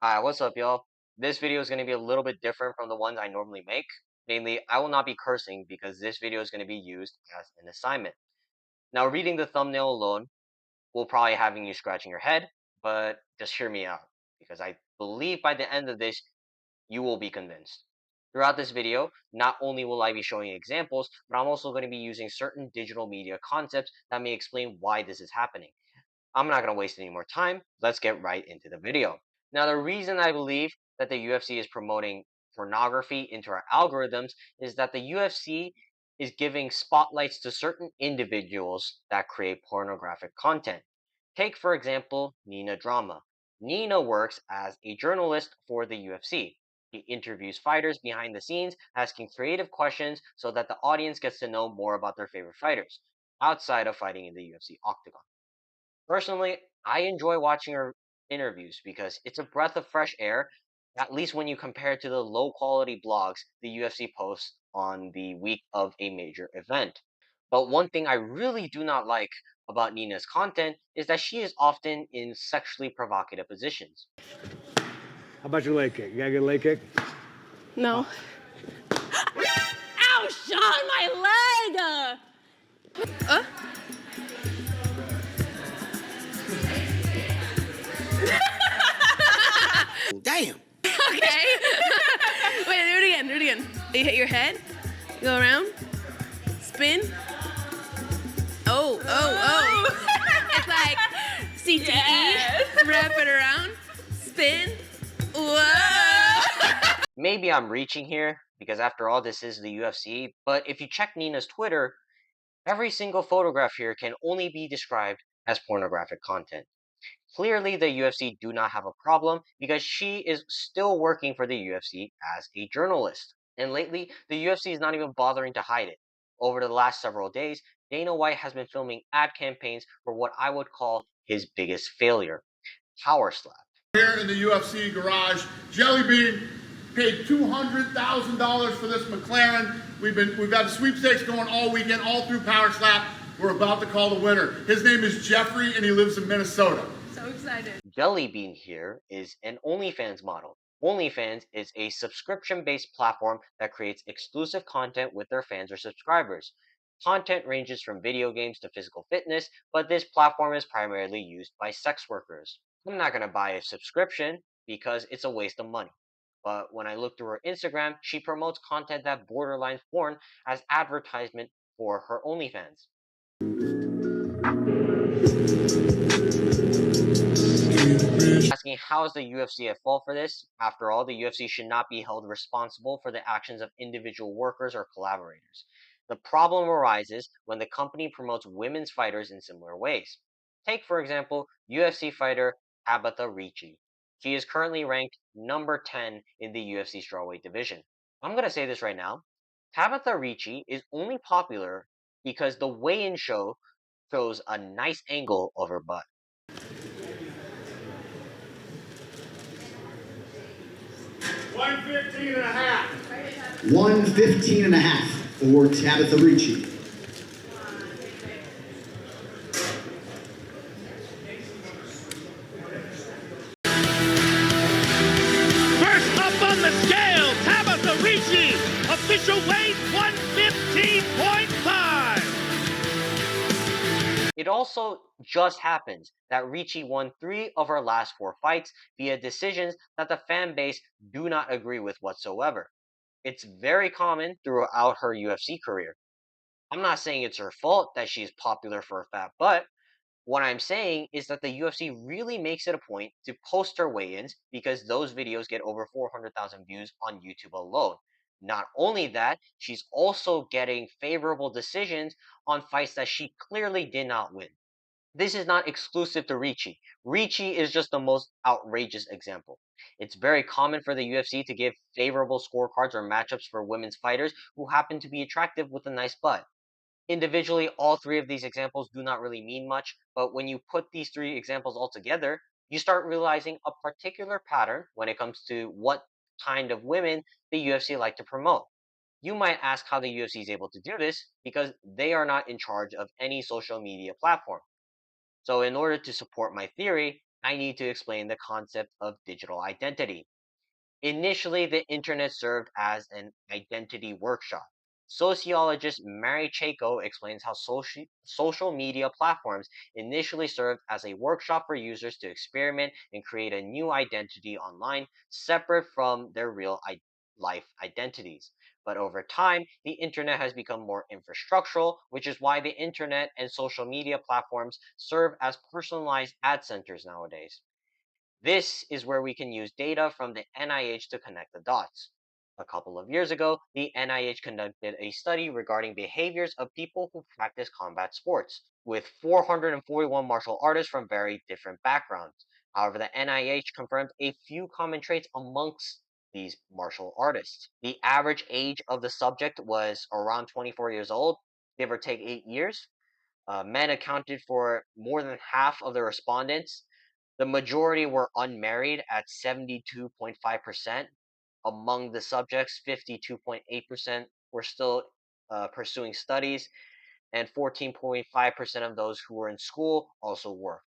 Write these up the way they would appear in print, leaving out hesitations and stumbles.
Hi, what's up, y'all? This video is going to be a little bit different from the ones I normally make. Namely, I will not be cursing because this video is going to be used as an assignment. Now, reading the thumbnail alone will probably having you scratching your head, but just hear me out because I believe by the end of this, you will be convinced. Throughout this video, not only will I be showing examples, but I'm also going to be using certain digital media concepts that may explain why this is happening. I'm not going to waste any more time. Let's get right into the video. Now, the reason I believe that the UFC is promoting pornography into our algorithms is that the UFC is giving spotlights to certain individuals that create pornographic content. Take, for example, Nina Drama. Nina works as a journalist for the UFC. He interviews fighters behind the scenes, asking creative questions so that the audience gets to know more about their favorite fighters outside of fighting in the UFC octagon. Personally, I enjoy watching her interviews because it's a breath of fresh air, at least when you compare it to the low quality blogs the UFC posts on the week of a major event. But one thing I really do not like about Nina's content is that she is often in sexually provocative positions. How about your leg kick? You got a good leg kick? No. Ow, Sean, my leg! Damn. Okay. Wait, do it again. You hit your head, go around, spin. Oh. It's like CTE, Yes. wrap it around, spin. Whoa. Maybe I'm reaching here because after all, this is the UFC, but if you check Nina's Twitter, every single photograph here can only be described as pornographic content. Clearly, the UFC do not have a problem because she is still working for the UFC as a journalist. And lately, the UFC is not even bothering to hide it. Over the last several days, Dana White has been filming ad campaigns for what I would call his biggest failure, Power Slap. Here in the UFC garage, Jellybean paid $200,000 for this McLaren. We've got sweepstakes going all weekend, all through Power Slap. We're about to call the winner. His name is Jeffrey, and he lives in Minnesota. So excited. Jellybean here is an OnlyFans model. OnlyFans is a subscription-based platform that creates exclusive content with their fans or subscribers. Content ranges from video games to physical fitness, but this platform is primarily used by sex workers. I'm not going to buy a subscription because it's a waste of money. But when I look through her Instagram, she promotes content that borderlines porn as advertisement for her OnlyFans. Asking how is the UFC at fault for this? After all, the UFC should not be held responsible for the actions of individual workers or collaborators. The problem arises when the company promotes women's fighters in similar ways. Take, for example, UFC fighter Tabitha Ricci. She is currently ranked number 10 in the UFC strawweight division. I'm going to say this right now. Tabitha Ricci is only popular because the weigh-in show shows a nice angle of her butt. 115 and a half. 115 and a half for Tabitha Ricci. First up on the scale, Tabitha Ricci, official weight 115.5. It also just happens that Ricci won 3 of her last 4 fights via decisions that the fan base do not agree with whatsoever. It's very common throughout her UFC career. I'm not saying it's her fault that she's popular for a fat butt. What I'm saying is that the UFC really makes it a point to post her weigh-ins because those videos get over 400,000 views on YouTube alone. Not only that, she's also getting favorable decisions on fights that she clearly did not win. This is not exclusive to Ricci. Ricci is just the most outrageous example. It's very common for the UFC to give favorable scorecards or matchups for women's fighters who happen to be attractive with a nice butt. Individually, all 3 of these examples do not really mean much, but when you put these 3 examples all together, you start realizing a particular pattern when it comes to what kind of women the UFC like to promote. You might ask how the UFC is able to do this because they are not in charge of any social media platform. So in order to support my theory, I need to explain the concept of digital identity. Initially, the internet served as an identity workshop. Sociologist Mary Chaco explains how social media platforms initially served as a workshop for users to experiment and create a new identity online, separate from their life identities. But over time, the internet has become more infrastructural, which is why the internet and social media platforms serve as personalized ad centers nowadays. This is where we can use data from the NIH to connect the dots. A couple of years ago, the NIH conducted a study regarding behaviors of people who practice combat sports, with 441 martial artists from very different backgrounds. However, the NIH confirmed a few common traits amongst these martial artists. The average age of the subject was around 24 years old, give or take 8 years. Men accounted for more than half of the respondents. The majority were unmarried at 72.5%. Among the subjects, 52.8% were still pursuing studies, and 14.5% of those who were in school also worked.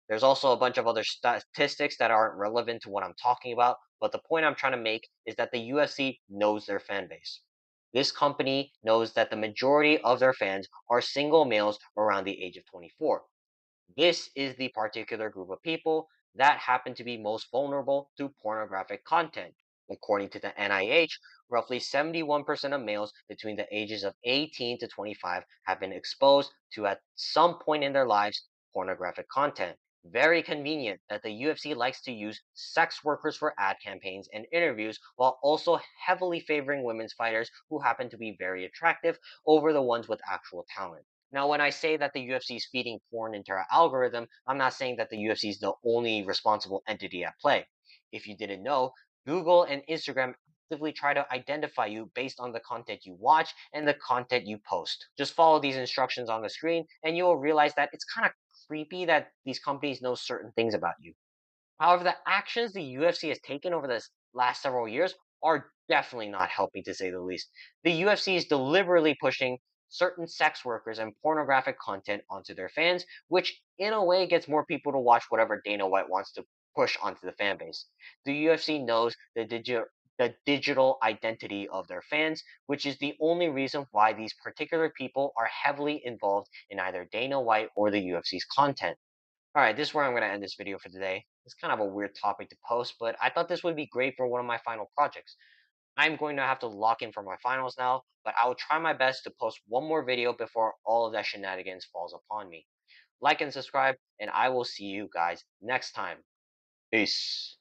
There's also a bunch of other statistics that aren't relevant to what I'm talking about, but the point I'm trying to make is that the UFC knows their fan base. This company knows that the majority of their fans are single males around the age of 24. This is the particular group of people that happen to be most vulnerable to pornographic content. According to the NIH, roughly 71% of males between the ages of 18 to 25 have been exposed to, at some point in their lives, pornographic content. Very convenient that the UFC likes to use sex workers for ad campaigns and interviews while also heavily favoring women's fighters who happen to be very attractive over the ones with actual talent. Now, when I say that the UFC is feeding porn into our algorithm, I'm not saying that the UFC is the only responsible entity at play. If you didn't know, Google and Instagram actively try to identify you based on the content you watch and the content you post. Just follow these instructions on the screen, and you will realize that it's kind of creepy that these companies know certain things about you. However, the actions the UFC has taken over the last several years are definitely not helping, to say the least. The UFC is deliberately pushing certain sex workers and pornographic content onto their fans, which in a way gets more people to watch whatever Dana White wants to push onto the fan base. The UFC knows the digital identity of their fans, which is the only reason why these particular people are heavily involved in either Dana White or the UFC's content. All right, this is where I'm going to end this video for today. It's kind of a weird topic to post, but I thought this would be great for one of my final projects. I'm going to have to lock in for my finals now, but I will try my best to post one more video before all of that shenanigans falls upon me. Like and subscribe, and I will see you guys next time. Peace.